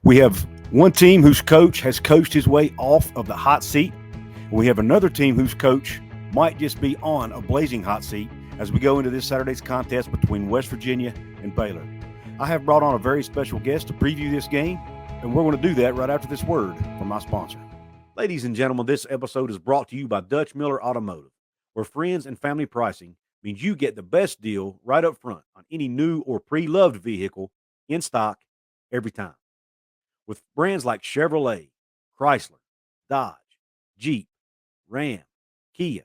We have one team whose coach has coached his way off of the hot seat. We have another team whose coach might just be on a blazing hot seat as we go into this Saturday's contest between West Virginia and Baylor. I have brought on a very special guest to preview this game, and we're going to do that right after this word from my sponsor. Ladies and gentlemen, this episode is brought to you by Dutch Miller Automotive, where friends and family pricing means you get the best deal right up front on any new or pre-loved vehicle in stock every time. With brands like Chevrolet, Chrysler, Dodge, Jeep, Ram, Kia,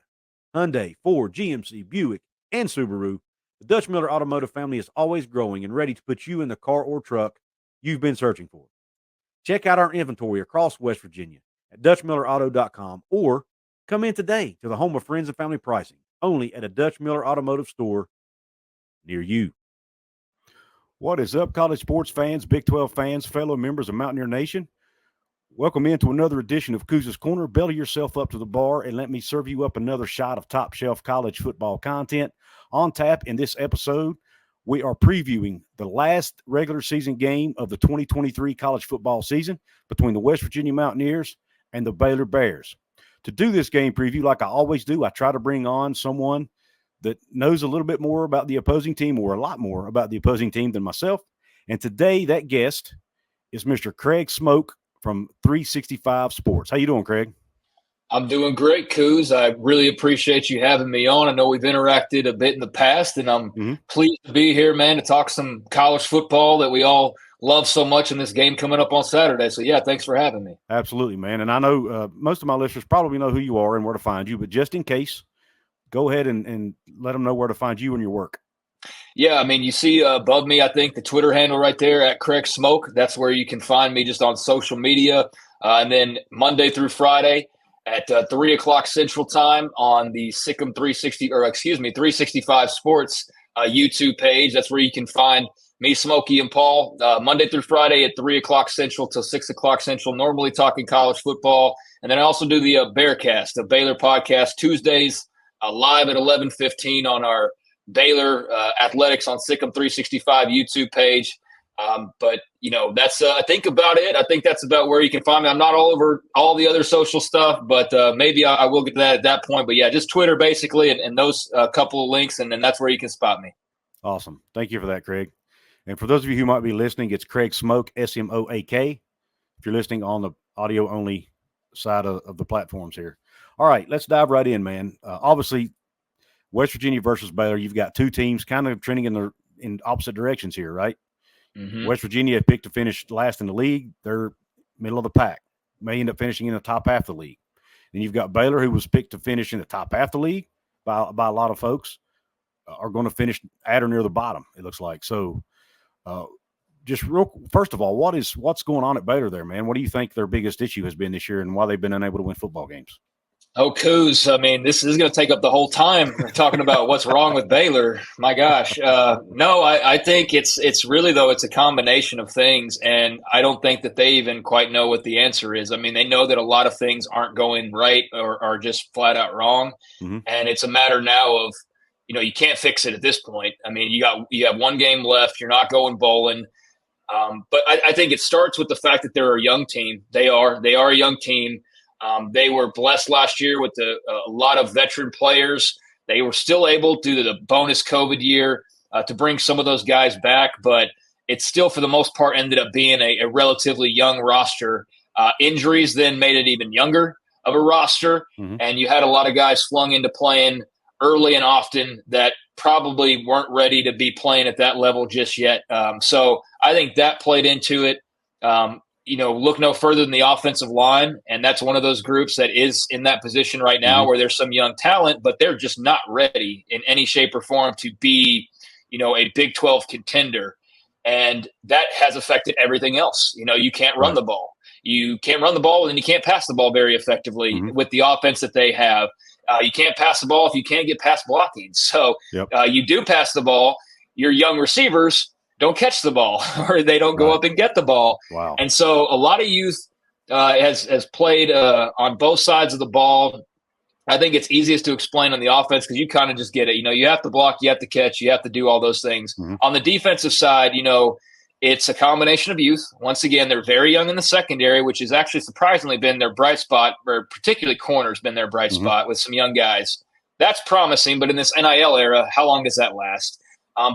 Hyundai, Ford, GMC, Buick, and Subaru, the Dutch Miller Automotive family is always growing and ready to put you in the car or truck you've been searching for. Check out our inventory across West Virginia at DutchMillerAuto.com or come in today to the home of friends and family pricing, only at a Dutch Miller Automotive store near you. What is up, college sports fans, Big 12 fans, fellow members of Mountaineer Nation? Welcome into another edition of Couz's Corner. Belly yourself up to the bar and let me serve you up another shot of top-shelf college football content. On tap in this episode, we are previewing the last regular season game of the 2023 college football season between the West Virginia Mountaineers and the Baylor Bears. To do this game preview, like I always do, I try to bring on someone that knows a little bit more about the opposing team, or a lot more about the opposing team than myself. And today that guest is Mr. Craig Smoak from 365 Sports. How you doing, Craig? I'm doing great, Couz. I really appreciate you having me on. I know we've interacted a bit in the past, and I'm pleased to be here, man, to talk some college football that we all love so much in this game coming up on Saturday. So, yeah, thanks for having me. Absolutely, man. And I know most of my listeners probably know who you are and where to find you, but just in case, go ahead and let them know where to find you and your work. Yeah, I mean, you see above me, I think, the Twitter handle right there at Craig Smoak. That's where you can find me, just on social media. And then Monday through Friday at 3 o'clock Central Time on the 365 Sports YouTube page. That's where you can find me, Smokey, and Paul Monday through Friday at 3 o'clock Central till 6 o'clock Central, normally talking college football. And then I also do the Bearcast, the Baylor podcast, Tuesdays, live at 11:15 on our Baylor Athletics on Sikkim 365 YouTube page. But, you know, that's I think about it. I think that's about where you can find me. I'm not all over all the other social stuff, but maybe I will get to that at that point. But, yeah, just Twitter basically and those couple of links, and then that's where you can spot me. Awesome. Thank you for that, Craig. And for those of you who might be listening, it's Craig Smoak, S-M-O-A-K, if you're listening on the audio-only side of the platforms here. All right, let's dive right in, man. Obviously, West Virginia versus Baylor, you've got two teams kind of trending in opposite directions here, right? Mm-hmm. West Virginia picked to finish last in the league. They're middle of the pack, may end up finishing in the top half of the league. Then you've got Baylor, who was picked to finish in the top half of the league by a lot of folks, are going to finish at or near the bottom, it looks like. So first of all, what's going on at Baylor there, man? What do you think their biggest issue has been this year and why they've been unable to win football games? Oh, Couz, I mean, this is going to take up the whole time talking about what's wrong with Baylor. My gosh. No, I think it's really, though, it's a combination of things, and I don't think that they even quite know what the answer is. I mean, they know that a lot of things aren't going right or are just flat out wrong, and it's a matter now of, you know, you can't fix it at this point. I mean, you have one game left. You're not going bowling. But I think it starts with the fact that they're a young team. They are a young team. They were blessed last year with a lot of veteran players. They were still able, due to the bonus COVID year, to bring some of those guys back, but it still, for the most part, ended up being a relatively young roster. Injuries then made it even younger of a roster, and you had a lot of guys flung into playing early and often that probably weren't ready to be playing at that level just yet. So I think that played into it. You know, look no further than the offensive line, and that's one of those groups that is in that position right now where there's some young talent, but they're just not ready in any shape or form to be, you know, a Big 12 contender. And that has affected everything else. You know, you can't run the ball. You can't run the ball, and you can't pass the ball very effectively with the offense that they have. You can't pass the ball if you can't get past blocking. So you do pass the ball, your young receivers don't catch the ball or they don't go up and get the ball. Wow. And so a lot of youth has played on both sides of the ball. I think it's easiest to explain on the offense because you kind of just get it. You know, you have to block, you have to catch, you have to do all those things. On the defensive side, you know, it's a combination of youth. Once again, they're very young in the secondary, which has actually surprisingly been their bright spot, or particularly corners been their bright spot with some young guys. That's promising, but in this NIL era, how long does that last?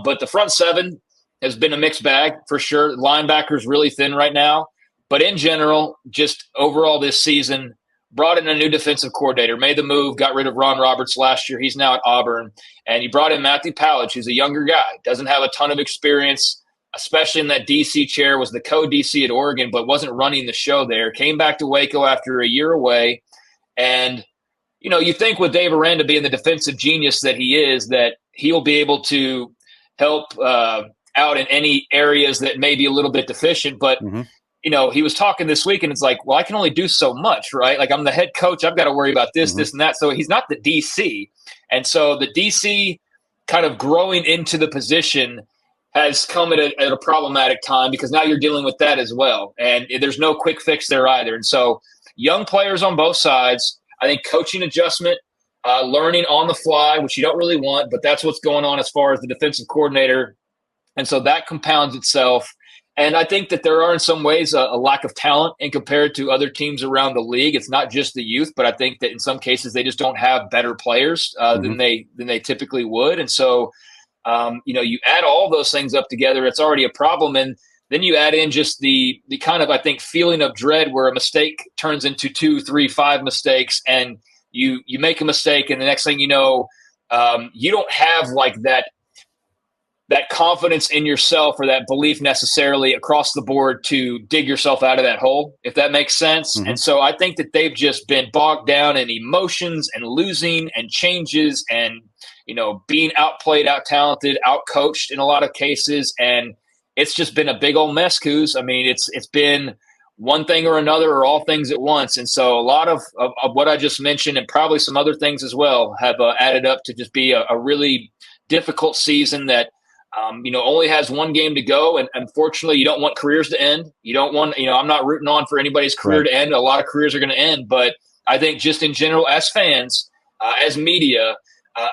But the front seven has been a mixed bag for sure. Linebackers really thin right now. But in general, just overall this season, brought in a new defensive coordinator, made the move, got rid of Ron Roberts last year. He's now at Auburn. And he brought in Matthew Palage, who's a younger guy, doesn't have a ton of experience, especially in that DC chair, was the co-DC at Oregon, but wasn't running the show there. Came back to Waco after a year away. And, you know, you think with Dave Aranda being the defensive genius that he is, that he'll be able to help out in any areas that may be a little bit deficient. But, you know, he was talking this week, and it's like, well, I can only do so much, right? Like, I'm the head coach. I've got to worry about this, this, and that. So he's not the DC. And so the DC kind of growing into the position has come at a problematic time, because now you're dealing with that as well. And there's no quick fix there either. And so young players on both sides, I think coaching adjustment, learning on the fly, which you don't really want, but that's what's going on as far as the defensive coordinator. And so that compounds itself. And I think that there are in some ways a lack of talent in compared to other teams around the league. It's not just the youth, but I think that in some cases they just don't have better players than they typically would. And so, you know, you add all those things up together, it's already a problem. And then you add in just the kind of, I think, feeling of dread where a mistake turns into 2, 3, 5 mistakes, and you make a mistake, and the next thing you know, you don't have like that confidence in yourself or that belief necessarily across the board to dig yourself out of that hole, if that makes sense. And so I think that they've just been bogged down in emotions and losing and changes and, you know, being outplayed, out-talented, out-coached in a lot of cases. And it's just been a big old mess, Couz. I mean, it's been one thing or another, or all things at once. And so a lot of what I just mentioned, and probably some other things as well, have added up to just be a really difficult season that, you know, only has one game to go. And unfortunately, you don't want careers to end. You don't want, you know, I'm not rooting on for anybody's career to end. A lot of careers are going to end. But I think just in general, as fans, as media,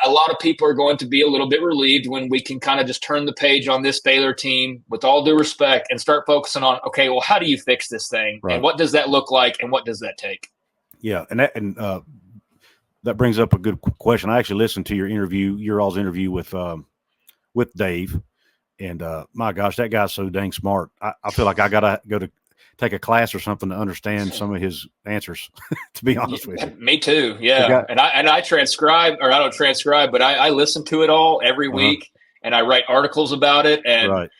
a lot of people are going to be a little bit relieved when we can kind of just turn the page on this Baylor team, with all due respect, and start focusing on, okay, well, how do you fix this thing? And what does that look like? And what does that take? Yeah. And that brings up a good question. I actually listened to your all's interview with Dave, and my gosh, that guy's so dang smart. I feel like I gotta go to take a class or something to understand some of his answers. To be honest with you, me too. Yeah, and I transcribe, or I don't transcribe, but I listen to it all every week, and I write articles about it. And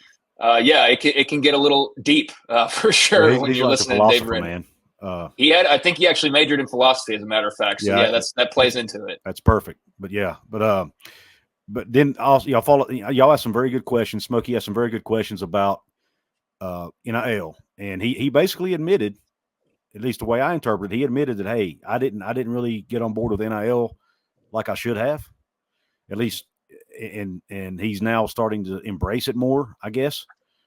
yeah, it can get a little deep for sure when you're like listening to Dave Aranda. Man. I think he actually majored in philosophy, as a matter of fact. So that plays into it. That's perfect. But then also y'all asked some very good questions. Smokey asked some very good questions about NIL, and he basically admitted, at least the way I interpret it, he admitted that, hey, I didn't really get on board with NIL like I should have, at least, and he's now starting to embrace it more, I guess,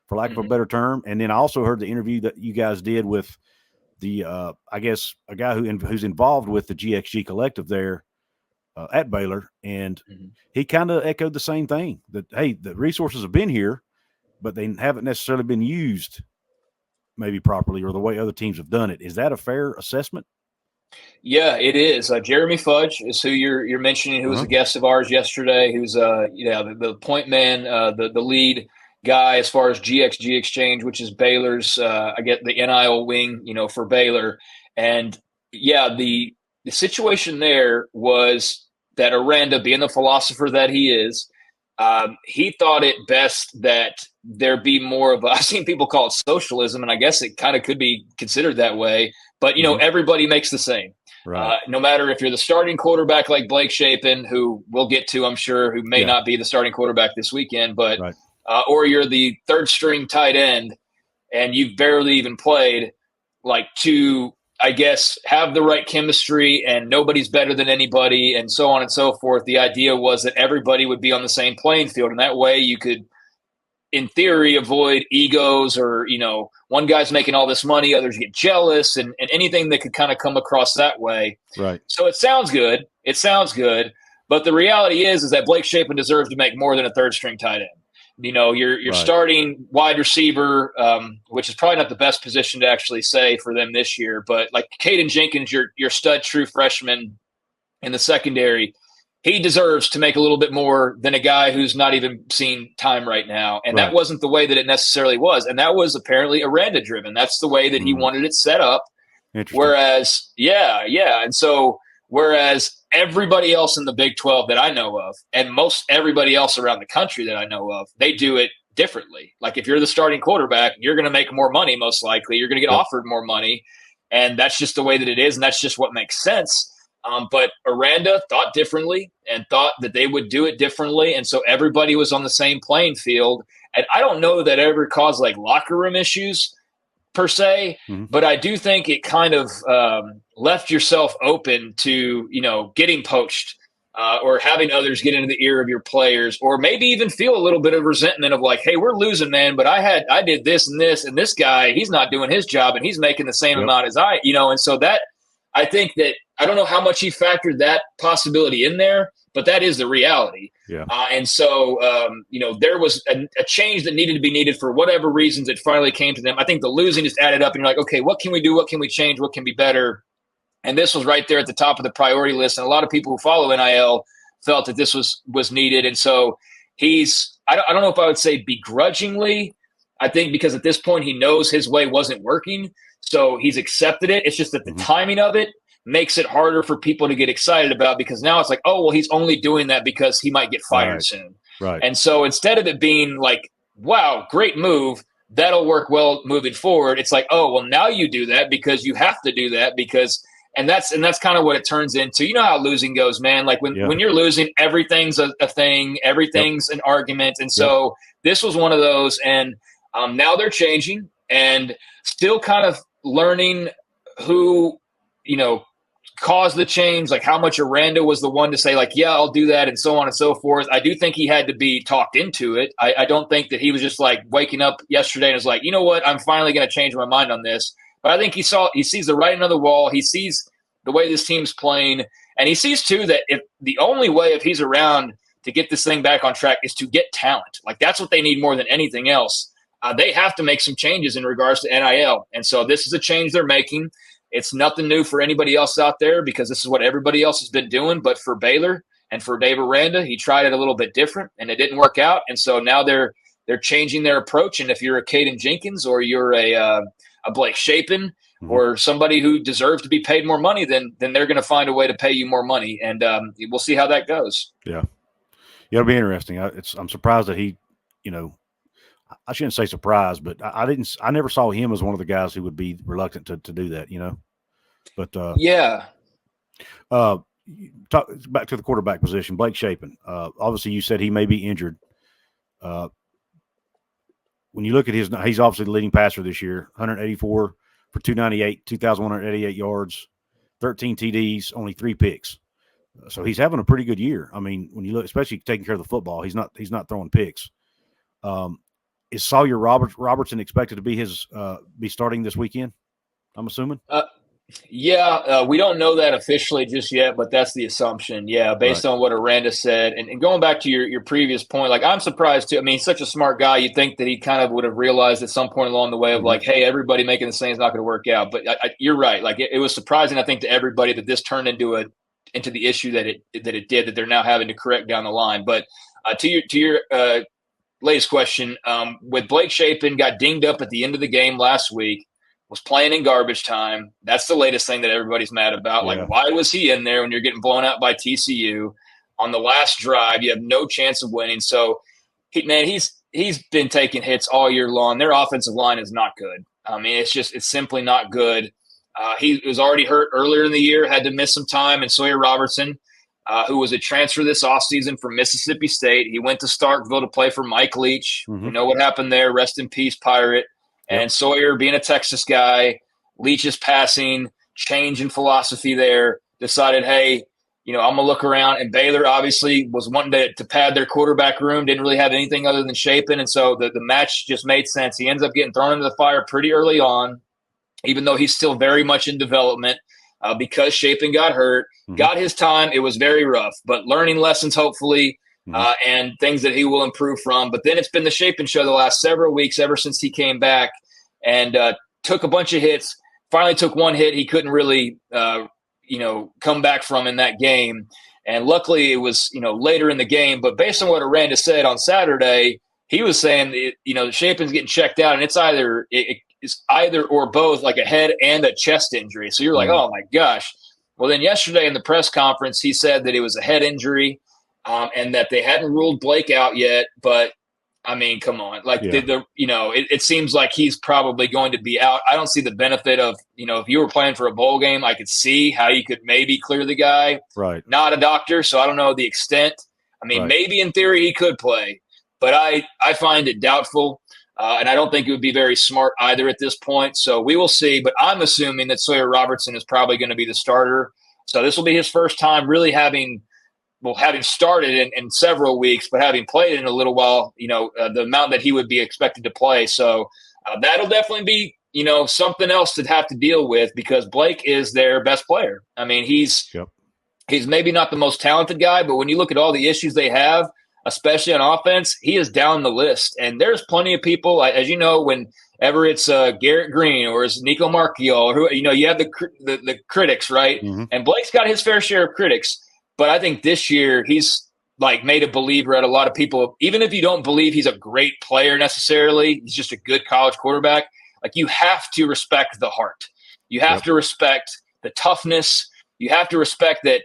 for lack of a better term. And then I also heard the interview that you guys did with the I guess a guy who's involved with the GXG collective there at Baylor, and he kind of echoed the same thing, that, hey, the resources have been here, but they haven't necessarily been used maybe properly or the way other teams have done it. Is that a fair assessment? Yeah, it is. Jeremy Fudge is who you're mentioning, who was a guest of ours yesterday, who's the point man, the lead guy as far as GXG Exchange, which is Baylor's, I get the NIL wing, you know, for Baylor. And yeah, the situation there was that Aranda, being the philosopher that he is, he thought it best that there be more of I've seen people call it socialism, and I guess it kind of could be considered that way. But, you know, everybody makes the same. Right. No matter if you're the starting quarterback like Blake Shapen, who we'll get to, I'm sure, who may not be the starting quarterback this weekend, but or you're the third string tight end and you've barely even played, like, to, I guess, have the right chemistry and nobody's better than anybody and so on and so forth. The idea was that everybody would be on the same playing field, and that way you could, in theory, avoid egos, or, you know, one guy's making all this money, others get jealous, and anything that could kind of come across that way. Right. So it sounds good. But the reality is that Blake Shapen deserves to make more than a third string tight end. You're Right. starting wide receiver, which is probably not the best position to actually say for them this year. But like Caden Jenkins, your stud true freshman in the secondary, he deserves to make a little bit more than a guy who's not even seen time right now. And that wasn't the way that it necessarily was. And that was apparently Aranda driven. That's the way that he wanted it set up. Whereas, And so, whereas everybody else in the Big 12 that I know of, and most everybody else around the country that I know of, they do it differently. Like if you're the starting quarterback, you're going to make more money, most likely. You're going to get offered more money. And that's just the way that it is. And that's just what makes sense. But Aranda thought differently and thought that they would do it differently. And so everybody was on the same playing field. And I don't know that ever caused like locker room issues per se, but I do think it kind of left yourself open to, getting poached or having others get into the ear of your players, or maybe even feel a little bit of resentment of like, hey, we're losing, man, but I did this, and this guy, he's not doing his job and he's making the same amount as I, and so that, I think that, I don't know how much he factored that possibility in there, but that is the reality. Yeah. And so, there was a change that needed to be needed for whatever reasons it finally came to them. I think the losing just added up and you're like, okay, what can we do? What can we change? What can be better? And this was right there at the top of the priority list. And a lot of people who follow NIL felt that this was needed. And so I don't know if I would say begrudgingly, I think because at this point he knows his way wasn't working. So he's accepted it. It's just that the timing of it makes it harder for people to get excited about, because now it's like, oh, well, he's only doing that because he might get fired soon. Right. And so instead of it being like, wow, great move, that'll work well moving forward, it's like, oh, well, now you do that because you have to do that because – and that's kind of what it turns into. You know how losing goes, man. Like when you're losing, everything's a thing. Everything's an argument. And so this was one of those. And now they're changing and still kind of learning who, caused the change, like how much Aranda was the one to say like, yeah, I'll do that and so on and so forth. I do think he had to be talked into it. I don't think that he was just like waking up yesterday and was like, you know what, I'm finally going to change my mind on this. But I think he sees the writing on the wall. He sees the way this team's playing. And he sees too that if the only way if he's around to get this thing back on track is to get talent. Like that's what they need more than anything else. They have to make some changes in regards to NIL. And so this is a change they're making. It's nothing new for anybody else out there because this is what everybody else has been doing. But for Baylor and for Dave Aranda, he tried it a little bit different and it didn't work out. And so now they're changing their approach. And if you're a Caden Jenkins or you're a Blake Shapen or somebody who deserves to be paid more money, then they're going to find a way to pay you more money. And we'll see how that goes. Yeah. It'll be interesting. I'm surprised that he, I shouldn't say surprised, but I never saw him as one of the guys who would be reluctant to do that, But back to the quarterback position, Blake Shapen. Obviously, you said he may be injured. When you look at he's obviously the leading passer this year, 184 for 298, 2,188 yards, 13 TDs, only 3 picks. So he's having a pretty good year. I mean, when you look, especially taking care of the football, he's not throwing picks. Is Sawyer Robertson expected to be starting this weekend? I'm assuming. We don't know that officially just yet, but that's the assumption. Yeah, based on what Aranda said, and going back to your previous point, like I'm surprised too. I mean, he's such a smart guy. You'd think that he kind of would have realized at some point along the way of like, hey, everybody making the same is not going to work out. But you're right. Like it was surprising, I think, to everybody that this turned into the issue that it did, that they're now having to correct down the line. But to your latest question, with Blake Shapen got dinged up at the end of the game last week, was playing in garbage time. That's the latest thing that everybody's mad about. Yeah. Like, why was he in there when you're getting blown out by TCU on the last drive? You have no chance of winning. So, he's been taking hits all year long. Their offensive line is not good. I mean, it's simply not good. He was already hurt earlier in the year, had to miss some time. And Sawyer Robertson, who was a transfer this offseason from Mississippi State, he went to Starkville to play for Mike Leach. You know what happened there. Rest in peace, Pirate. And Sawyer, being a Texas guy, Leach's passing, change in philosophy there, decided, hey, I'm going to look around. And Baylor obviously was wanting to pad their quarterback room, didn't really have anything other than Shapen. And so the match just made sense. He ends up getting thrown into the fire pretty early on, even though he's still very much in development because Shapen got hurt, got his time. It was very rough, but learning lessons, hopefully. and things that he will improve from. But then it's been the Shapen show the last several weeks, ever since he came back and took a bunch of hits. Finally took one hit he couldn't really, come back from in that game. And luckily it was, later in the game. But based on what Aranda said on Saturday, he was saying, Shapen's getting checked out, and it's either or both, like a head and a chest injury. So you're like, oh my gosh. Well, then yesterday in the press conference, he said that it was a head injury, and that they hadn't ruled Blake out yet. But I mean, come on, like it seems like he's probably going to be out. I don't see the benefit of, if you were playing for a bowl game, I could see how you could maybe clear the guy. Right. Not a doctor, so I don't know the extent. I mean, maybe in theory he could play, but I find it doubtful. And I don't think it would be very smart either at this point. So we will see. But I'm assuming that Sawyer Robertson is probably going to be the starter. So this will be his first time really having started in several weeks, but having played in a little while, the amount that he would be expected to play. So that'll definitely be, something else to have to deal with, because Blake is their best player. I mean, he's maybe not the most talented guy, but when you look at all the issues they have, especially on offense, he is down the list. And there's plenty of people, as you know, whenever it's Garrett Greene or it's Nico Marchiol, or who, you have the critics, right? Mm-hmm. And Blake's got his fair share of critics. But I think this year he's like made a believer at a lot of people. Even if you don't believe he's a great player necessarily, he's just a good college quarterback. Like, you have to respect the heart. You have to respect the toughness. You have to respect that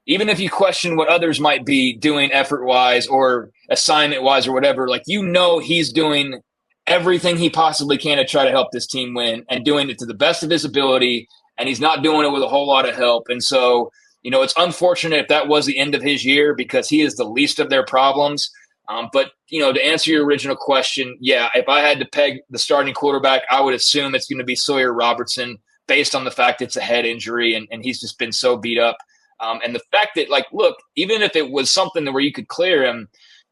even if you question what others might be doing effort-wise or assignment-wise or whatever, like, he's doing everything he possibly can to try to help this team win, and doing it to the best of his ability, and he's not doing it with a whole lot of help. And so – it's unfortunate if that was the end of his year, because he is the least of their problems. But, to answer your original question, if I had to peg the starting quarterback, I would assume it's going to be Sawyer Robertson, based on the fact it's a head injury and he's just been so beat up. And the fact that, look, even if it was something where you could clear him,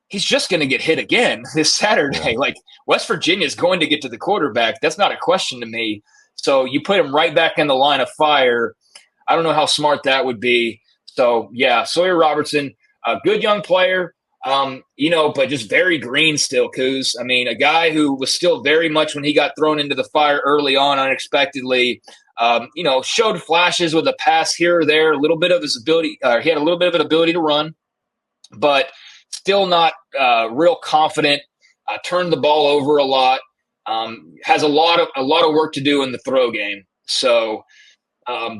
he's just going to get hit again this Saturday. Yeah. West Virginia is going to get to the quarterback. That's not a question to me. So you put him right back in the line of fire. I don't know how smart that would be. So, Sawyer Robertson, a good young player, but just very green still, Couz. I mean, a guy who was still very much, when he got thrown into the fire early on unexpectedly, showed flashes with a pass here or there, a little bit of his ability. He had a little bit of an ability to run, but still not real confident, turned the ball over a lot, has a lot of work to do in the throw game. So,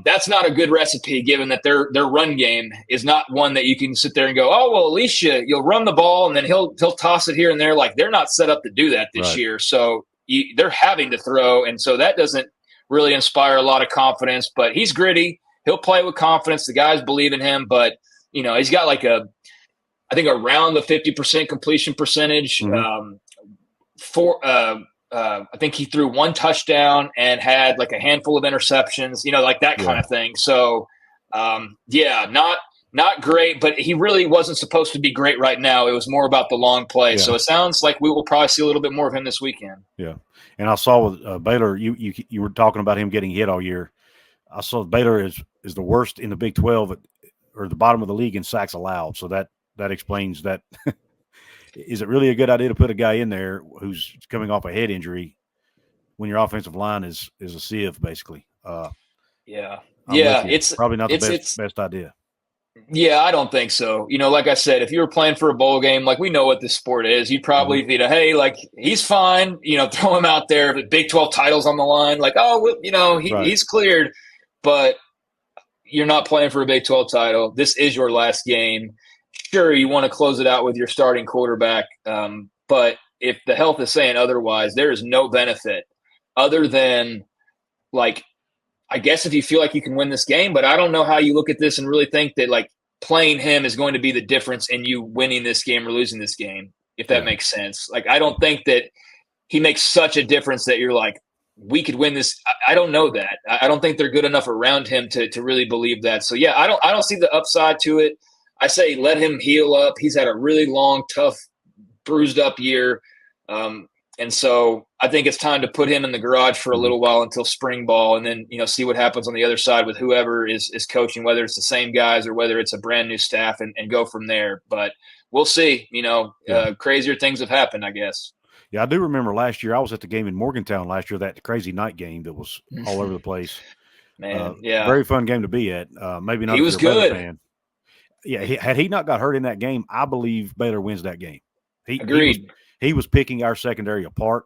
that's not a good recipe, given that their run game is not one that you can sit there and go, oh, well, at least you'll run the ball and then he'll toss it here and there. Like, they're not set up to do that this year. So they're having to throw. And so that doesn't really inspire a lot of confidence, but he's gritty. He'll play with confidence. The guys believe in him, but he's got I think around the 50% completion percentage, mm-hmm. I think he threw one touchdown and had a handful of interceptions, that kind of thing. So, not great, but he really wasn't supposed to be great right now. It was more about the long play. Yeah. So it sounds like we will probably see a little bit more of him this weekend. Yeah. And I saw with Baylor, you were talking about him getting hit all year. I saw Baylor is the worst in the Big 12 or the bottom of the league in sacks allowed. So that explains that. Is it really a good idea to put a guy in there who's coming off a head injury when your offensive line is a sieve, basically? It's probably not the best idea. Yeah, I don't think so. Like I said, if you were playing for a bowl game, we know what this sport is, you'd probably, he's fine, throw him out there. If Big 12 titles on the line, he's cleared, but you're not playing for a Big 12 title. This is your last game. Sure, you want to close it out with your starting quarterback, but if the health is saying otherwise, there is no benefit other than, I guess if you feel like you can win this game, but I don't know how you look at this and really think that, playing him is going to be the difference in you winning this game or losing this game, if that makes sense. I don't think that he makes such a difference that you're we could win this. I don't know that. I don't think they're good enough around him to really believe that. So, I don't see the upside to it. I say let him heal up. He's had a really long, tough, bruised up year. And so I think it's time to put him in the garage for a little while until spring ball, and then, see what happens on the other side with whoever is coaching, whether it's the same guys or whether it's a brand new staff, and go from there. But we'll see. Crazier things have happened, I guess. Yeah, I do remember last year. I was at the game in Morgantown last year, that crazy night game that was all over the place. Man, yeah. Very fun game to be at. Maybe not he if was you're a Baylor good. fan. Yeah, had he not got hurt in that game, I believe Baylor wins that game. Agreed. He was picking our secondary apart,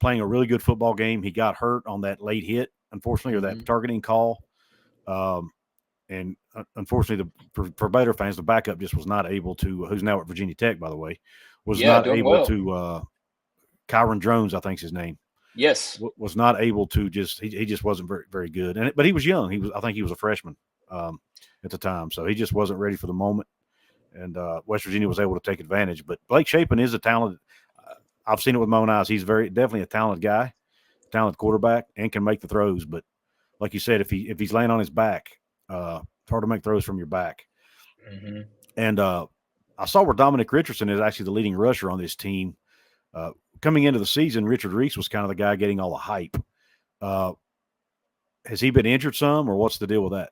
playing a really good football game. He got hurt on that late hit, unfortunately, or that targeting call. And unfortunately, for Baylor fans, the backup just was not able to, who's now at Virginia Tech, by the way, was not able to, Kyron Jones, I think is his name. Yes. Was not able to he just wasn't very, very good. But he was young. I think he was a freshman at the time. So he just wasn't ready for the moment. And West Virginia was able to take advantage. But Blake Shapen is a talented, I've seen it with my own eyes. He's definitely a talented guy, talented quarterback, and can make the throws. But like you said, if he's laying on his back, it's hard to make throws from your back. Mm-hmm. And I saw where Dominic Richardson is actually the leading rusher on this team. Coming into the season, Richard Reese was kind of the guy getting all the hype. Has he been injured some, or what's the deal with that?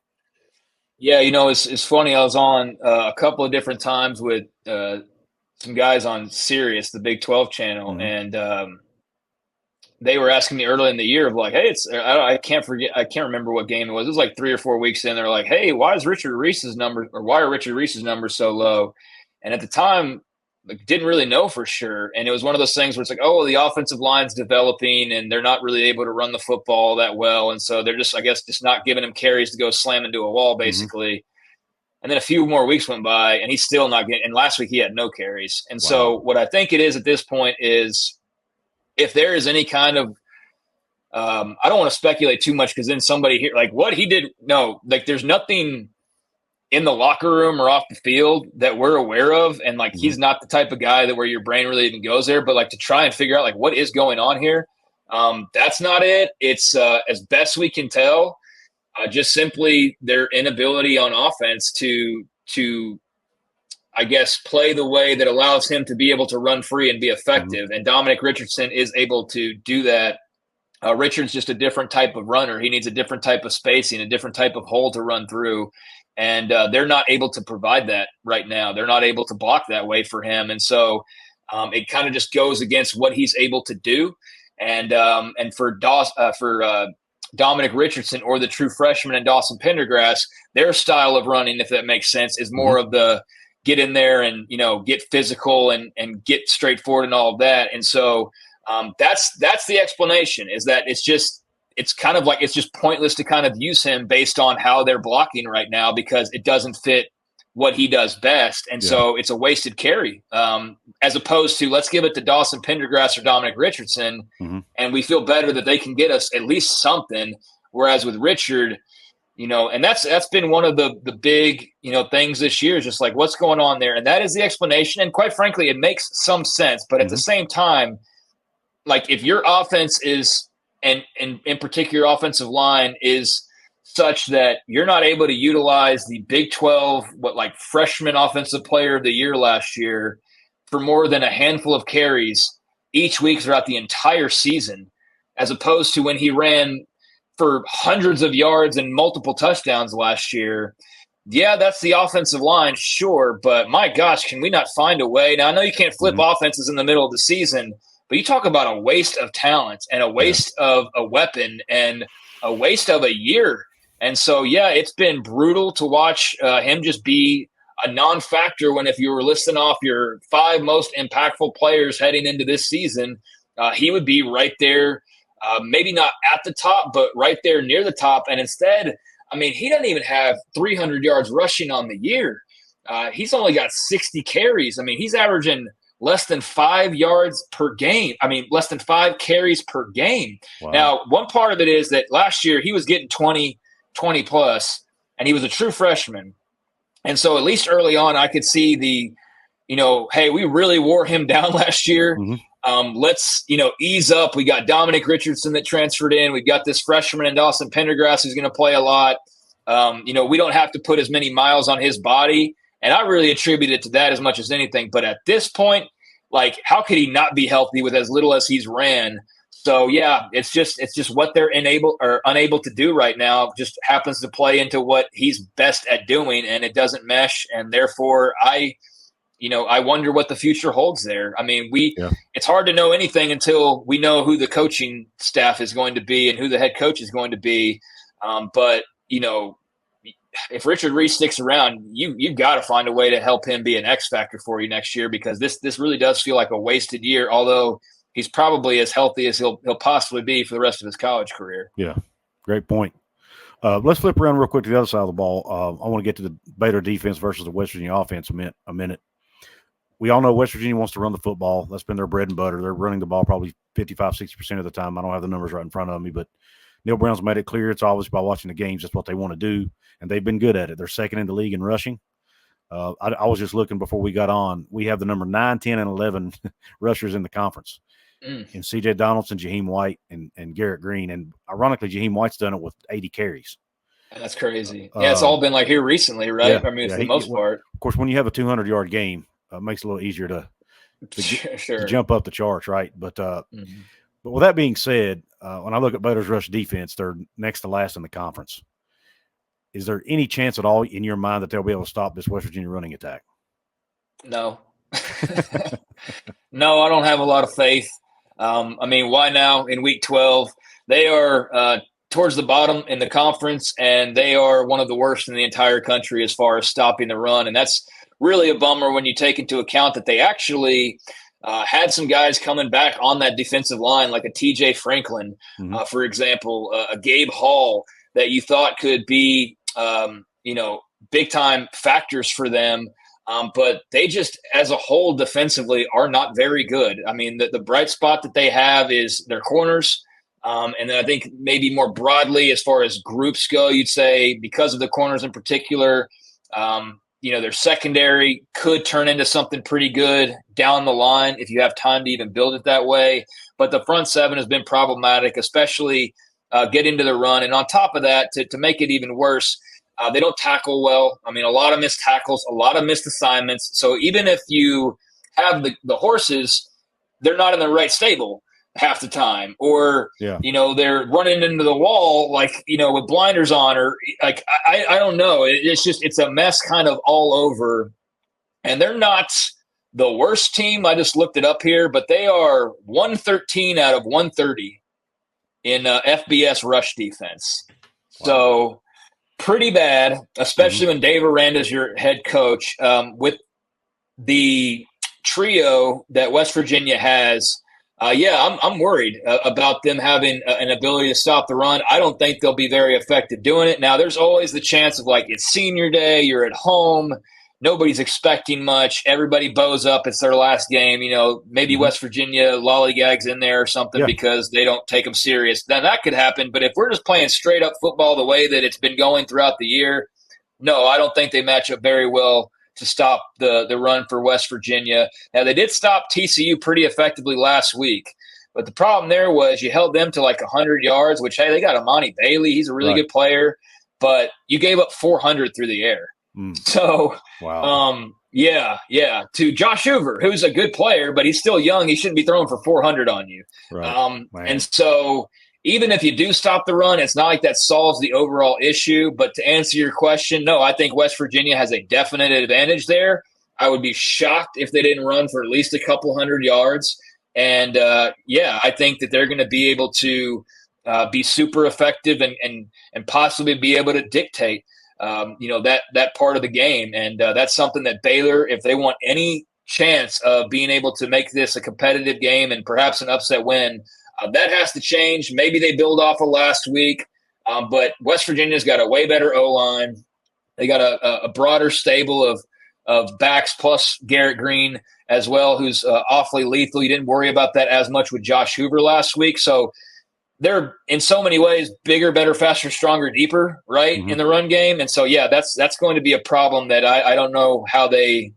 Yeah, it's funny. I was on a couple of different times with some guys on Sirius, the Big 12 channel, and they were asking me early in the year of like, hey, I can't remember what game it was. It was like 3 or 4 weeks in. They're like, hey, why are Richard Reese's numbers so low? And at the time, didn't really know for sure. And it was one of those things where it's like, oh, the offensive line's developing and they're not really able to run the football that well. And so they're just not giving him carries to go slam into a wall, basically. And then a few more weeks went by and he's still not getting – and last week he had no carries. And so what I think it is at this point is if there is any kind of I don't want to speculate too much because then somebody here – like what he did – no, like there's nothing – in the locker room or off the field that we're aware of. And like, he's not the type of guy that where your brain really even goes there, but like to try and figure out like what is going on here. That's not it. It's as best we can tell, just simply their inability on offense to, I guess, play the way that allows him to be able to run free and be effective. And Dominic Richardson is able to do that. Richard's just a different type of runner. He needs a different type of spacing, a different type of hole to run through. And they're not able to provide that right now. They're not able to block that way for him. And so it kind of just goes against what he's able to do. And for Dominic Richardson or the true freshman and Dawson Pendergrass, their style of running, if that makes sense, is more of the get in there and, get physical and get straightforward and all of that. And so that's the explanation is that it's kind of like it's just pointless to kind of use him based on how they're blocking right now because it doesn't fit what he does best. And so it's a wasted carry as opposed to let's give it to Dawson Pendergrass or Dominic Richardson and we feel better that they can get us at least something. Whereas with Richard, and that's been one of the big, things this year is just like what's going on there. And that is the explanation. And quite frankly, it makes some sense. But at the same time, like if your offense is – and in particular, offensive line is such that you're not able to utilize the Big 12, freshman offensive player of the year last year for more than a handful of carries each week throughout the entire season, as opposed to when he ran for hundreds of yards and multiple touchdowns last year. Yeah, that's the offensive line, sure, but my gosh, can we not find a way? Now, I know you can't flip offenses in the middle of the season, but you talk about a waste of talent and a waste of a weapon and a waste of a year. And so, it's been brutal to watch him just be a non-factor when if you were listing off your 5 most impactful players heading into this season, he would be right there, maybe not at the top, but right there near the top. And instead, he doesn't even have 300 yards rushing on the year. He's only got 60 carries. He's averaging – less than 5 yards per game. Less than 5 carries per game. Wow. Now, one part of it is that last year he was getting 20 plus, and he was a true freshman. And so at least early on, I could see the, hey, we really wore him down last year. Let's, ease up. We got Dominic Richardson that transferred in. We've got this freshman and Dawson Pendergrass who's going to play a lot. We don't have to put as many miles on his body. And I really attribute it to that as much as anything. But at this point, how could he not be healthy with as little as he's ran? So, it's just what they're unable to do right now just happens to play into what he's best at doing, and it doesn't mesh. And therefore, I wonder what the future holds there. I mean, Yeah. it's hard to know anything until we know who the coaching staff is going to be and who the head coach is going to be. But if Richard Reese sticks around, you've got to find a way to help him be an X factor for you next year, because this really does feel like a wasted year, although he's probably as healthy as he'll possibly be for the rest of his college career. Yeah, great point. Let's flip around real quick to the other side of the ball. I want to get to the Baylor defense versus the West Virginia offense a minute. We all know West Virginia wants to run the football. That's been their bread and butter. They're running the ball probably 55, 60% of the time. I don't have the numbers right in front of me, but Neil Brown's made it clear it's always by watching the games. That's what they want to do, and they've been good at it. They're second in the league in rushing. I was just looking before we got on. We have the number 9, 10, and 11 rushers in the conference. And C.J. Donaldson, Jahiem White, and Garrett Greene. And ironically, Jahiem White's done it with 80 carries. That's crazy. Yeah, it's all been like here recently, right? Yeah, I mean, for the most part. Of course, when you have a 200-yard game, it makes it a little easier to jump up the charts, right? But with that being said, when I look at Baylor's rush defense, they're next to last in the conference. Is there any chance at all in your mind that they'll be able to stop this West Virginia running attack? No. No, I don't have a lot of faith. I mean, why now in week 12? They are towards the bottom in the conference, and they are one of the worst in the entire country as far as stopping the run. And that's really a bummer when you take into account that they actually had some guys coming back on that defensive line, like a TJ Franklin, for example, a Gabe Hall, that you thought could be, big-time factors for them. But they just, as a whole, defensively are not very good. I mean, the bright spot that they have is their corners. And then I think maybe more broadly, as far as groups go, you'd say because of the corners in particular, their secondary could turn into something pretty good down the line if you have time to even build it that way. But the front seven has been problematic, especially getting to the run. And on top of that, to make it even worse, they don't tackle well. I mean, a lot of missed tackles, a lot of missed assignments. So even if you have the horses, they're not in the right stable half the time, or they're running into the wall with blinders on, or like I don't know. It's a mess kind of all over. And they're not the worst team. I just looked it up here, but they are 113 out of 130 in FBS rush defense. Wow. So pretty bad, especially when Dave Aranda's your head coach. With the trio that West Virginia has, I'm worried about them having an ability to stop the run. I don't think they'll be very effective doing it. Now, there's always the chance of it's senior day, you're at home, nobody's expecting much, everybody bows up, it's their last game. Maybe West Virginia lollygags in there or something because they don't take them serious. Then that could happen. But if we're just playing straight up football the way that it's been going throughout the year, no, I don't think they match up very well to stop the run for West Virginia. Now, they did stop TCU pretty effectively last week, but the problem there was you held them to 100 yards, which, hey, they got Amani Bailey. He's a really good player, but you gave up 400 through the air. So, wow. To Josh Hoover, who's a good player, but he's still young. He shouldn't be throwing for 400 on you. Right. And so even if you do stop the run, it's not like that solves the overall issue. But to answer your question, no, I think West Virginia has a definite advantage there. I would be shocked if they didn't run for at least a couple hundred yards. And, I think that they're going to be able to be super effective and possibly be able to dictate that part of the game. And that's something that Baylor, if they want any chance of being able to make this a competitive game and perhaps an upset win, that has to change. Maybe they build off of last week, but West Virginia's got a way better O-line. They got a broader stable of backs plus Garrett Greene as well, who's awfully lethal. You didn't worry about that as much with Josh Hoover last week. So they're in so many ways bigger, better, faster, stronger, deeper, right, in the run game. And so, that's going to be a problem that I don't know how they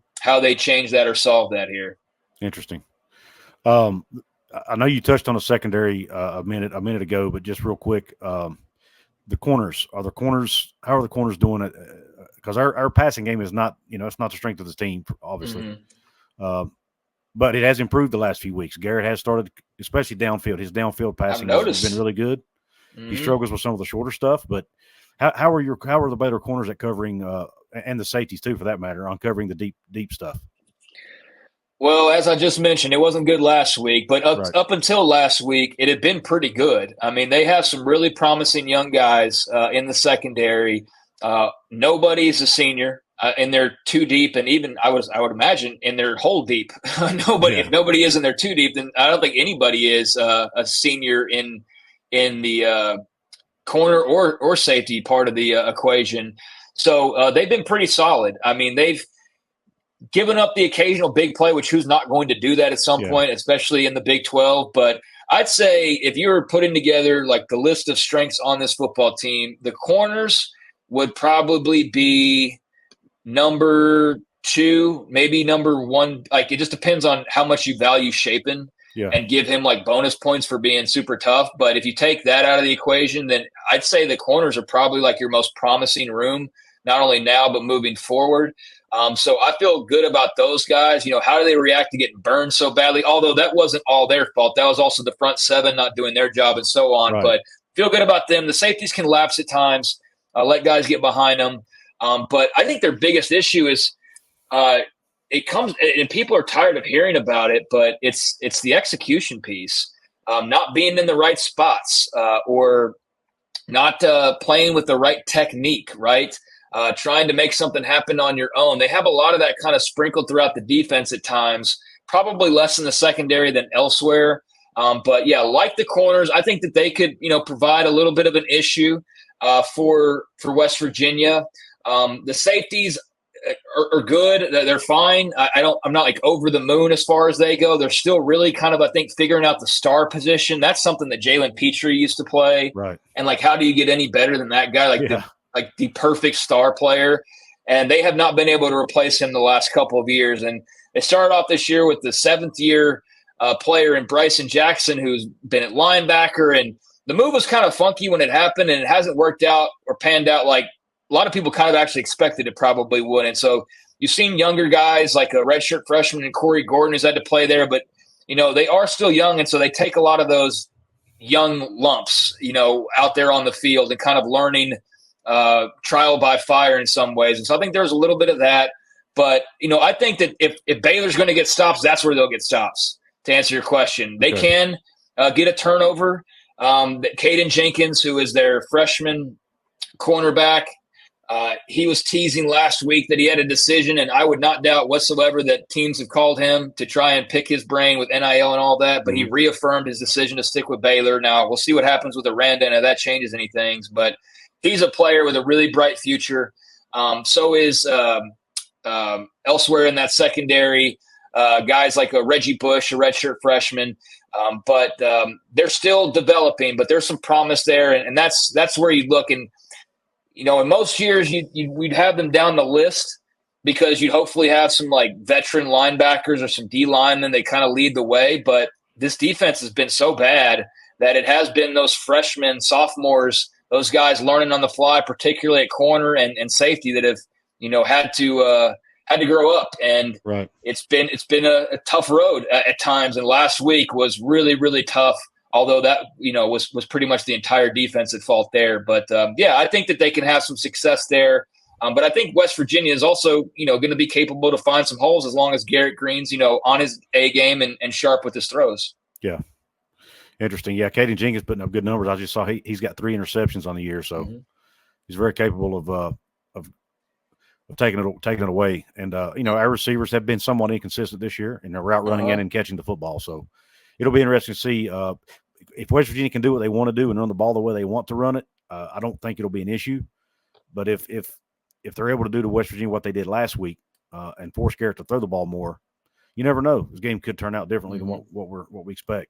change that or solve that here. Interesting. I know you touched on a secondary a minute ago, but just real quick, the corners. How are the corners doing it? Because our passing game is not, it's not the strength of the team, obviously. But it has improved the last few weeks. Garrett has started, especially downfield. His downfield passing has been really good. He struggles with some of the shorter stuff, but how are the Baylor corners at covering and the safeties too, for that matter, on covering the deep stuff? Well, as I just mentioned, it wasn't good last week, but up until last week, it had been pretty good. I mean, they have some really promising young guys in the secondary. Nobody's a senior, and they're too deep, and even I would imagine in their hole deep. If nobody is in there too deep, then I don't think anybody is a senior in the corner or safety part of the equation. So they've been pretty solid. I mean, they've given up the occasional big play, which who's not going to do that at some point, especially in the Big 12. But I'd say if you were putting together like the list of strengths on this football team, the corners would probably be number 2, maybe number 1. Like it just depends on how much you value Shapen and give him like bonus points for being super tough. But if you take that out of the equation, then I'd say the corners are probably like your most promising room, not only now, but moving forward. So I feel good about those guys. You know, how do they react to getting burned so badly? Although that wasn't all their fault. That was also the front 7 not doing their job and so on. But feel good about them. The safeties can lapse at times, let guys get behind them. But I think their biggest issue is it comes – and people are tired of hearing about it, but it's the execution piece, not being in the right spots or not playing with the right technique, right? Trying to make something happen on your own. They have a lot of that kind of sprinkled throughout the defense at times, probably less in the secondary than elsewhere. But, yeah, like the corners, I think that they could, provide a little bit of an issue for West Virginia. The safeties are good. They're fine. I'm not like over the moon as far as they go. They're still really kind of, I think, figuring out the star position. That's something that Jalen Petrie used to play. Right. And, like, how do you get any better than that guy? Like the perfect star player, and they have not been able to replace him the last couple of years. And they started off this year with the 7th-year player in Bryson Jackson, who's been at linebacker, and the move was kind of funky when it happened, and it hasn't worked out or panned out like a lot of people kind of actually expected it probably would. And so you've seen younger guys like a redshirt freshman and Corey Gordon who's had to play there, but they are still young, and so they take a lot of those young lumps, out there on the field and kind of learning trial by fire in some ways. And so I think there's a little bit of that. But, I think that if Baylor's going to get stops, that's where they'll get stops, to answer your question. They can get a turnover. Caden Jenkins, who is their freshman cornerback, he was teasing last week that he had a decision, and I would not doubt whatsoever that teams have called him to try and pick his brain with NIL and all that, but he reaffirmed his decision to stick with Baylor. Now, we'll see what happens with Aranda and if that changes anything, but he's a player with a really bright future. So is elsewhere in that secondary, guys like a Reggie Bush, a redshirt freshman. But they're still developing, but there's some promise there. And that's where you look. And, in most years, we'd have them down the list because you'd hopefully have some like veteran linebackers or some D linemen. They kind of lead the way. But this defense has been so bad that it has been those freshmen, sophomores, those guys learning on the fly, particularly at corner and safety, that have, had to grow up. And it's been a tough road at times. And last week was really, really tough, although that, was pretty much the entire defense at fault there. But, I think that they can have some success there. But I think West Virginia is also, going to be capable to find some holes as long as Garrett Greene's, on his A game and sharp with his throws. Yeah. Interesting. Yeah, Caden Jenkins putting up good numbers. I just saw he's got 3 interceptions on the year, so he's very capable of taking it away. And our receivers have been somewhat inconsistent this year in their route running and catching the football. So it'll be interesting to see if West Virginia can do what they want to do and run the ball the way they want to run it. I don't think it'll be an issue. But if they're able to do to West Virginia what they did last week and force Garrett to throw the ball more, you never know. This game could turn out differently than what we expect.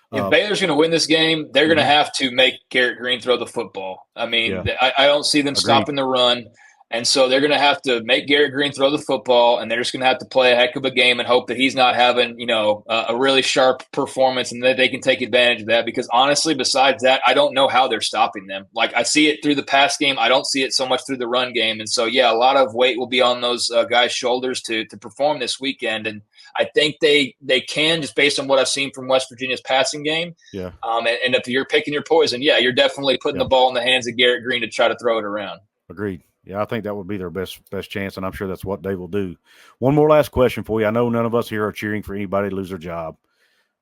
If Baylor's going to win this game, they're going to have to make Garrett Greene throw the football. I mean, I don't see them stopping the run. And so they're going to have to make Garrett Greene throw the football, and they're just going to have to play a heck of a game and hope that he's not having, a really sharp performance and that they can take advantage of that. Because honestly, besides that, I don't know how they're stopping them. Like, I see it through the pass game. I don't see it so much through the run game. And so, a lot of weight will be on those guys' shoulders to perform this weekend. And I think they can, just based on what I've seen from West Virginia's passing game. Yeah. And if you're picking your poison, you're definitely putting the ball in the hands of Garrett Greene to try to throw it around. Agreed. Yeah, I think that would be their best chance, and I'm sure that's what they will do. One more last question for you. I know none of us here are cheering for anybody to lose their job,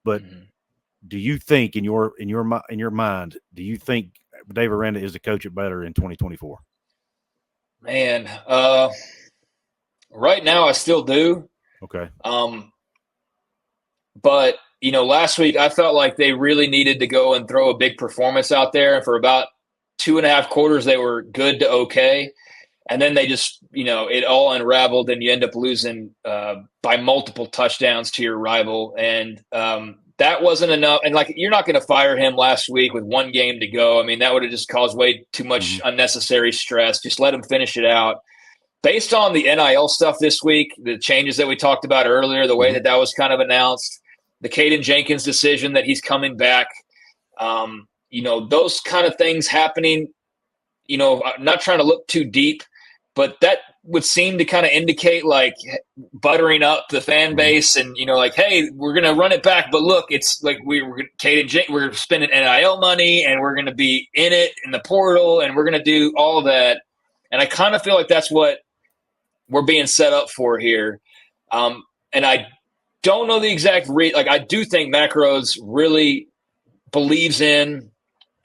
but do you think in your mind, do you think Dave Aranda is the coach at Baylor in 2024? Man, right now I still do. Okay. But last week I felt like they really needed to go and throw a big performance out there. And for about 2.5 quarters, they were good to okay. And then they just, it all unraveled, and you end up losing by multiple touchdowns to your rival. And that wasn't enough. And you're not going to fire him last week with one game to go. I mean, that would have just caused way too much unnecessary stress. Just let him finish it out. Based on the NIL stuff this week, the changes that we talked about earlier, the way that was kind of announced, the Caden Jenkins decision that he's coming back, those kind of things happening, I'm not trying to look too deep, but that would seem to kind of indicate buttering up the fan base and, hey, we're going to run it back. But look, it's like we're spending NIL money, and we're going to be in it in the portal, and we're going to do all of that. And I kind of feel like that's what we're being set up for here. And I don't know the exact I do think Mack Rhoades really believes in,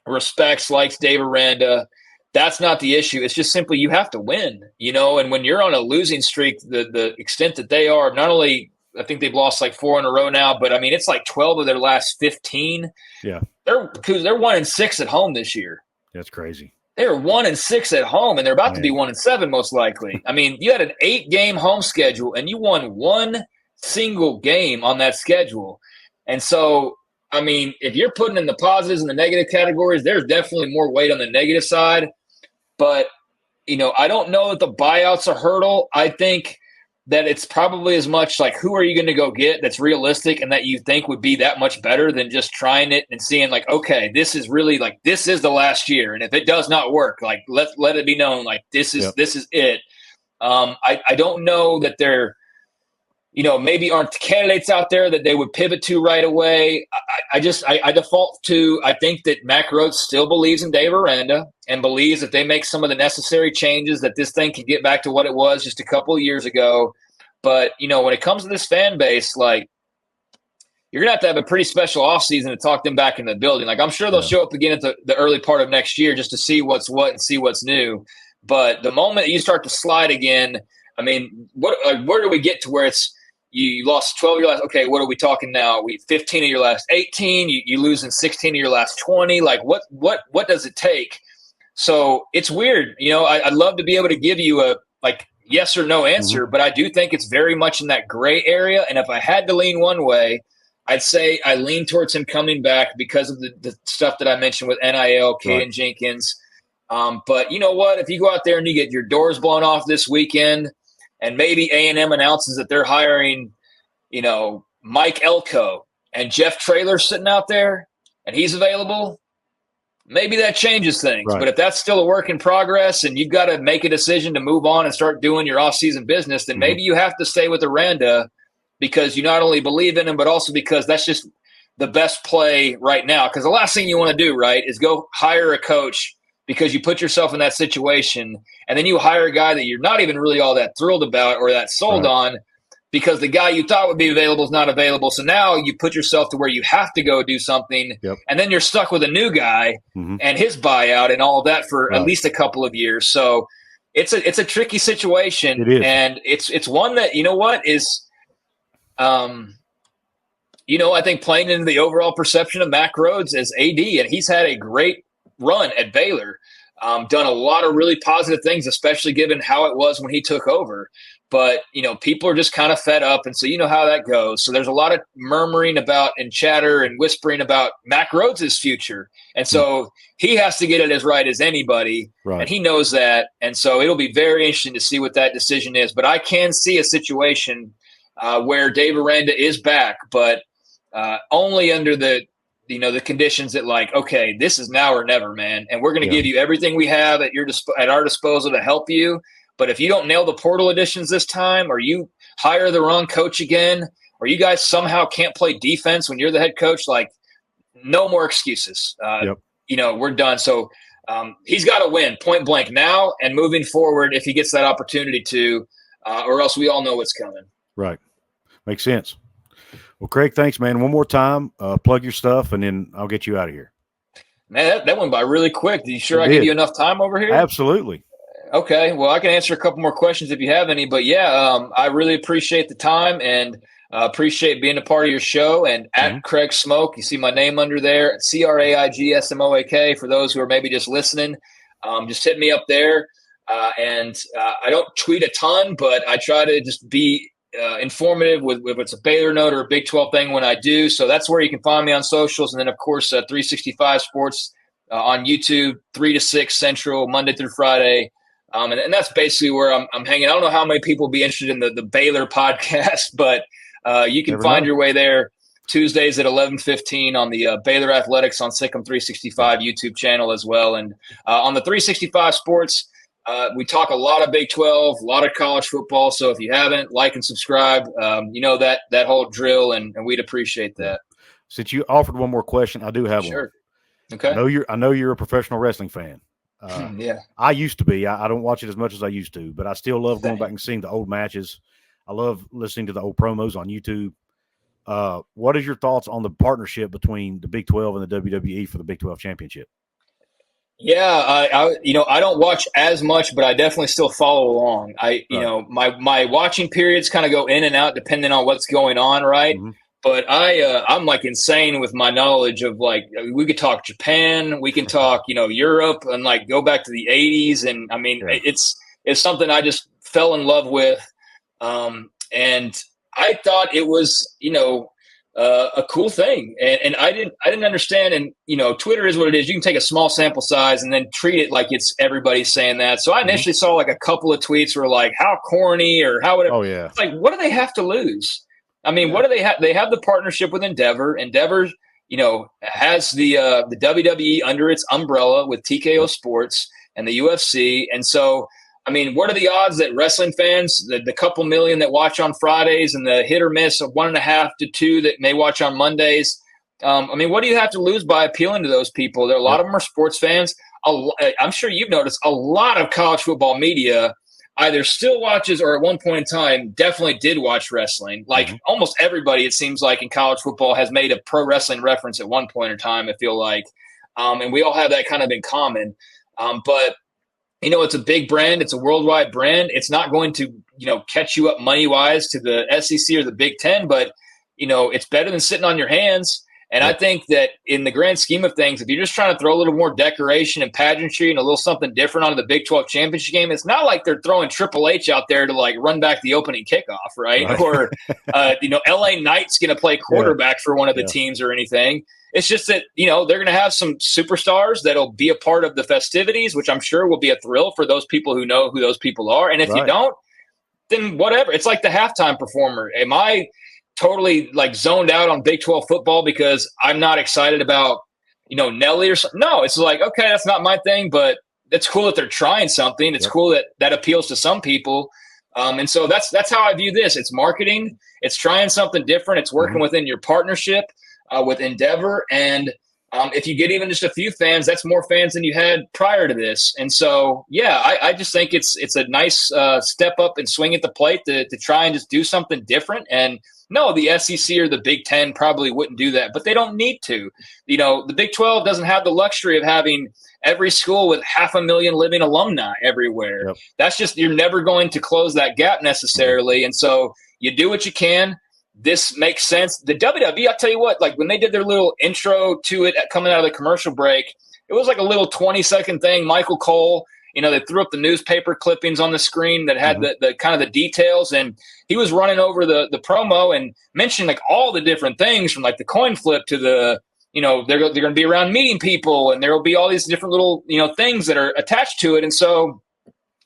respects, likes Dave Aranda. That's not the issue. It's just simply you have to win, and when you're on a losing streak, the extent that they are, not only I think they've lost 4 in a row now, but I mean, it's 12 of their last 15. Yeah. They're 1-6 at home this year. That's crazy. They're 1-6 at home, and they're about to be 1-7 most likely. I mean, you had an 8-game home schedule, and you won one single game on that schedule. And so, I mean, if you're putting in the positives and the negative categories, there's definitely more weight on the negative side. But, I don't know that the buyout's a hurdle. I think that it's probably as much who are you going to go get that's realistic and that you think would be that much better than just trying it and seeing okay, this is really this is the last year. And if it does not work, let it be known, this is it. I don't know that they're, maybe aren't candidates out there that they would pivot to right away. I default to, I think that Mack Rhoades still believes in Dave Aranda and believes that they make some of the necessary changes, that this thing can get back to what it was just a couple of years ago. But, when it comes to this fan base, you're going to have a pretty special offseason to talk them back into the building. I'm sure they'll show up again at the early part of next year just to see what's what and see what's new. But the moment that you start to slide again, I mean, where do we get to where it's, you lost 12 of your last. Okay, what are we talking now? 15 of your last 18. You lose in 16 of your last 20. What does it take? So it's weird. I'd love to be able to give you a yes or no answer, but I do think it's very much in that gray area. And if I had to lean one way, I'd say I lean towards him coming back because of the stuff that I mentioned with NIL, Caden Jenkins. But you know what? If you go out there and you get your doors blown off this weekend, and maybe A&M announces that they're hiring, Mike Elko, and Jeff Traylor's sitting out there and he's available, maybe that changes things. Right. But if that's still a work in progress and you've got to make a decision to move on and start doing your off-season business, then maybe you have to stay with Aranda because you not only believe in him, but also because that's just the best play right now. Because the last thing you want to do, right, is go hire a coach because you put yourself in that situation, and then you hire a guy that you're not even really all that thrilled about or that sold on because the guy you thought would be available is not available. So now you put yourself to where you have to go do something, and then you're stuck with a new guy and his buyout and all of that for at least a couple of years. So it's a tricky situation, and it's one that, is I think playing into the overall perception of Mack Rhoades as AD, and he's had a great run at Baylor, done a lot of really positive things, especially given how it was when he took over. But, people are just kind of fed up, and so you know how that goes. So there's a lot of murmuring about and chatter and whispering about Mack Rhoades' future. And so he has to get it as right as anybody, and he knows that. And so it'll be very interesting to see what that decision is. But I can see a situation where Dave Aranda is back, but only under the conditions that okay, this is now or never, man. And we're going to give you everything we have at our disposal to help you. But if you don't nail the portal additions this time, or you hire the wrong coach again, or you guys somehow can't play defense when you're the head coach, no more excuses. We're done. So he's got to win point blank now and moving forward if he gets that opportunity to, or else we all know what's coming. Right. Makes sense. Well, Craig, thanks, man. One more time, plug your stuff, and then I'll get you out of here. Man, that went by really quick. Are you sure I give you enough time over here? Absolutely. Okay. Well, I can answer a couple more questions if you have any. But, yeah, I really appreciate the time and appreciate being a part of your show. And at Craig Smoak, you see my name under there, CraigsSmoak, for those who are maybe just listening. Just hit me up there. And I don't tweet a ton, but I try to just be informative with if it's a Baylor note or a Big 12 thing when I do. So that's where you can find me on socials. And then, of course, 365 Sports on YouTube, 3 to 6 Central, Monday through Friday. And that's basically where I'm hanging. I don't know how many people will be interested in the Baylor podcast, but you can find your way there Tuesdays at 11:15 on the Baylor Athletics on Sikkim 365 YouTube channel as well. And on the 365 Sports, we talk a lot of Big 12, a lot of college football. So if you haven't, like and subscribe. You know that whole drill, and we'd appreciate that. Since you offered one more question, I do have one. Okay. I know you're a professional wrestling fan. Yeah. I used to be. I don't watch it as much as I used to, but I still love going back and seeing the old matches. I love listening to the old promos on YouTube. What is your thoughts on the partnership between the Big 12 and the WWE for the Big 12 championship? Yeah, I don't watch as much, but I definitely still follow along. My watching periods kind of go in and out depending on what's going on, right? Mm-hmm. But I'm like insane with my knowledge of like we could talk Japan, we can talk Europe, and like go back to the 80s, and I mean it's something I just fell in love with, and I thought it was a cool thing, and I didn't understand. And Twitter is what it is. You can take a small sample size and then treat it like it's everybody's saying that. So I initially saw like a couple of tweets were like how corny or how whatever. Oh yeah, it's like what do they have to lose? I mean, what do they have? They have the partnership with Endeavor. Endeavor, has the WWE under its umbrella with TKO Sports and the UFC. And so, I mean, what are the odds that wrestling fans, the couple million that watch on Fridays and the hit or miss of 1.5 to 2 that may watch on Mondays? I mean, what do you have to lose by appealing to those people? There are a lot of them are sports fans. I'm sure you've noticed a lot of college football media either still watches or at one point in time definitely did watch wrestling. Like almost everybody, it seems like in college football has made a pro wrestling reference at one point in time, I feel like. And we all have that kind of in common. But it's a big brand. It's a worldwide brand. It's not going to, catch you up money-wise to the SEC or the Big Ten, but, it's better than sitting on your hands. And I think that in the grand scheme of things, if you're just trying to throw a little more decoration and pageantry and a little something different onto the Big 12 championship game, it's not like they're throwing Triple H out there to like run back the opening kickoff, right? Or, LA Knight's going to play quarterback for one of the teams or anything. It's just that, they're going to have some superstars that'll be a part of the festivities, which I'm sure will be a thrill for those people who know who those people are. And if you don't, then whatever. It's like the halftime performer. Am I totally like zoned out on Big 12 football because I'm not excited about, Nelly or something? No, it's like, okay, that's not my thing, but it's cool that they're trying something. It's cool that appeals to some people. And so that's how I view this. It's marketing. It's trying something different. It's working within your partnership with Endeavor. And if you get even just a few fans, that's more fans than you had prior to this. And so, I just think it's a nice step up and swing at the plate to try and just do something different. And no, the SEC or the Big Ten probably wouldn't do that, but they don't need to. The Big 12 doesn't have the luxury of having every school with 500,000 living alumni everywhere. Yep. That's just, you're never going to close that gap necessarily. And so you do what you can. This makes sense. The WWE, I'll tell you what, like when they did their little intro to it coming out of the commercial break, it was like a little 20-second thing. Michael Cole, they threw up the newspaper clippings on the screen that had the kind of the details, and he was running over the promo and mentioning like all the different things from like the coin flip to the, they're going to be around meeting people, and there will be all these different little, things that are attached to it. And so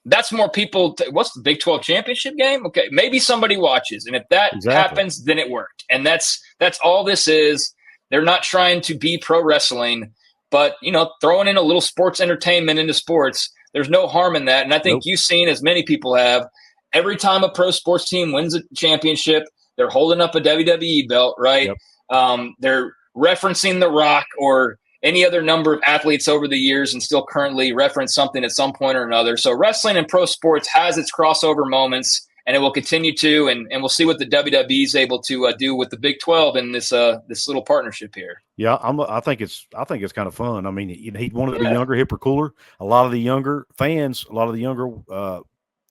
that's more people. What's the Big 12 championship game? Okay, maybe somebody watches, and if that happens, then it worked. And that's all this is. They're not trying to be pro wrestling, but throwing in a little sports entertainment into sports. There's no harm in that. And I think you've seen, as many people have, every time a pro sports team wins a championship, they're holding up a WWE belt, right? Yep. They're referencing The Rock, or any other number of athletes over the years and still currently reference something at some point or another. So wrestling and pro sports has its crossover moments, and it will continue to, and we'll see what the WWE is able to do with the Big 12 and this little partnership here. Yeah, I think it's kind of fun. I mean, he wanted to be younger, hipper, cooler. A lot of the younger fans, a lot of the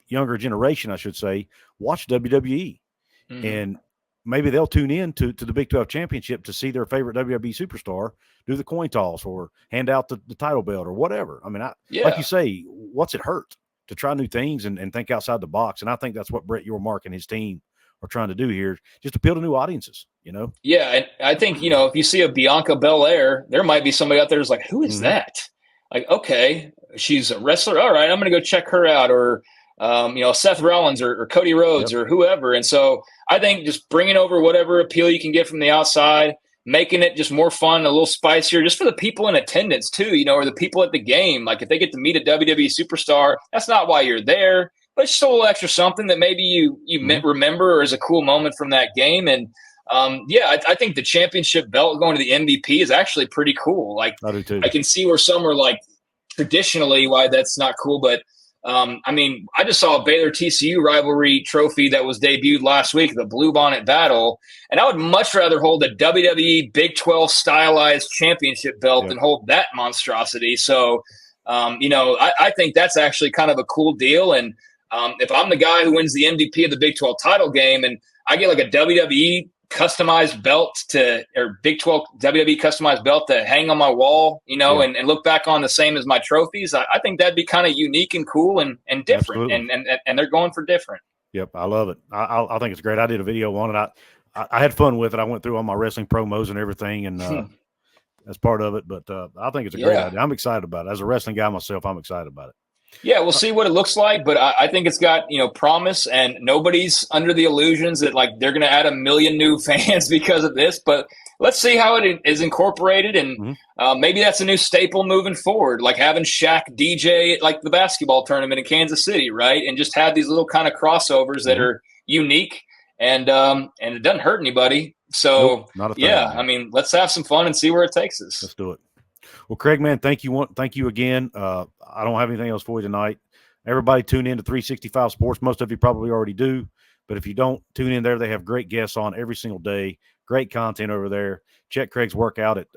younger generation, I should say, watch WWE, and maybe they'll tune in to the Big 12 championship to see their favorite WWE superstar do the coin toss or hand out the title belt or whatever. I mean, like you say, what's it hurt to try new things and think outside the box? And I think that's what Brett Yormark and his team are trying to do here, just appeal to new audiences, Yeah, and I think, if you see a Bianca Belair, there might be somebody out there who's like, who is that? Like, okay, she's a wrestler. All right, I'm going to go check her out. Or, Seth Rollins or Cody Rhodes or whoever. And so I think just bringing over whatever appeal you can get from the outside, making it just more fun, a little spicier, just for the people in attendance too, or the people at the game. Like if they get to meet a WWE superstar, that's not why you're there, but it's just a little extra something that maybe you remember or is a cool moment from that game. And I think the championship belt going to the MVP is actually pretty cool. Like I do too. I can see where some are like traditionally why that's not cool, but I just saw a Baylor TCU rivalry trophy that was debuted last week, the Blue Bonnet Battle, and I would much rather hold a WWE Big 12 stylized championship belt than hold that monstrosity. So, I think that's actually kind of a cool deal. And if I'm the guy who wins the MVP of the Big 12 title game and I get like a WWE customized belt or Big 12 WWE customized belt to hang on my wall, and look back on the same as my trophies, I think that'd be kind of unique and cool and different. And they're going for different. Yep. I love it. I think it's great. I did a video on it. I had fun with it. I went through all my wrestling promos and everything, and that's part of it. But I think it's a great idea. I'm excited about it. As a wrestling guy myself, I'm excited about it. Yeah, we'll see what it looks like, but I think it's got, promise, and nobody's under the illusions that like they're going to add 1 million new fans because of this, but let's see how it is incorporated, and maybe that's a new staple moving forward, like having Shaq DJ at like the basketball tournament in Kansas City, right? And just have these little kind of crossovers that are unique, and it doesn't hurt anybody. So, not a thing, let's have some fun and see where it takes us. Let's do it. Well, Craig, man, thank you again. I don't have anything else for you tonight. Everybody tune in to 365 Sports. Most of you probably already do, but if you don't, tune in there. They have great guests on every single day. Great content over there. Check Craig's work out at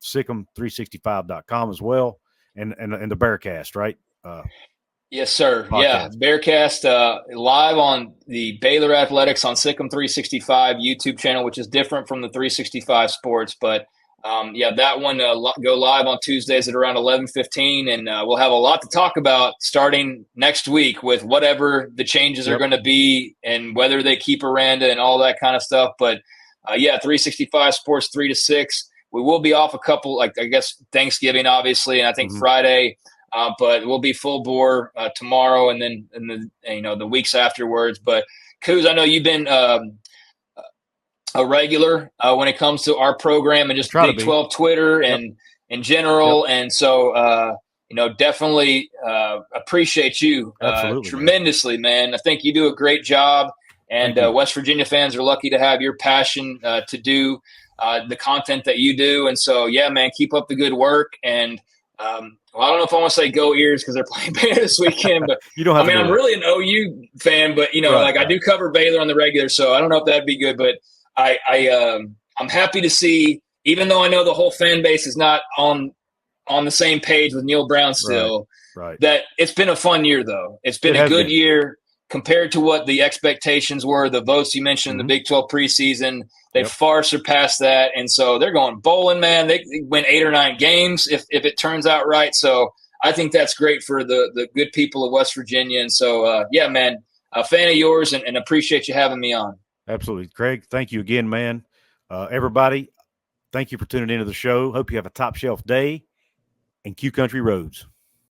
Sikkim365.com as well, and the Bearcast, right? Yes, sir. Podcast. Yeah, Bearcast live on the Baylor Athletics on Sikkim 365 YouTube channel, which is different from the 365 Sports, but that one go live on Tuesdays at around 11:15, and we'll have a lot to talk about starting next week with whatever the changes are going to be and whether they keep Aranda and all that kind of stuff. But 365 Sports 3 to 6. We will be off a couple, like I guess Thanksgiving, obviously, and I think Friday. But we'll be full bore tomorrow, and then the weeks afterwards. But Couz, I know you've been a regular when it comes to our program and just Big 12 Twitter and in general. And so, definitely appreciate you tremendously, man. I think you do a great job, and West Virginia fans are lucky to have your passion to do the content that you do. And so, yeah, man, keep up the good work. And I don't know if I want to say go Ears because they're playing Baylor this weekend, but you don't have I'm really an OU fan, but I do cover Baylor on the regular, so I don't know if that'd be good, but I'm happy to see, even though I know the whole fan base is not on the same page with Neil Brown still, right. that it's been a fun year, though. It's been a good year compared to what the expectations were. The votes you mentioned in the Big 12 preseason, they far surpassed that. And so they're going bowling, man. They win 8 or 9 games if it turns out right. So I think that's great for the good people of West Virginia. And so, man, a fan of yours and appreciate you having me on. Absolutely. Craig, thank you again, man. Everybody, thank you for tuning into the show. Hope you have a top shelf day and Q Country Roads.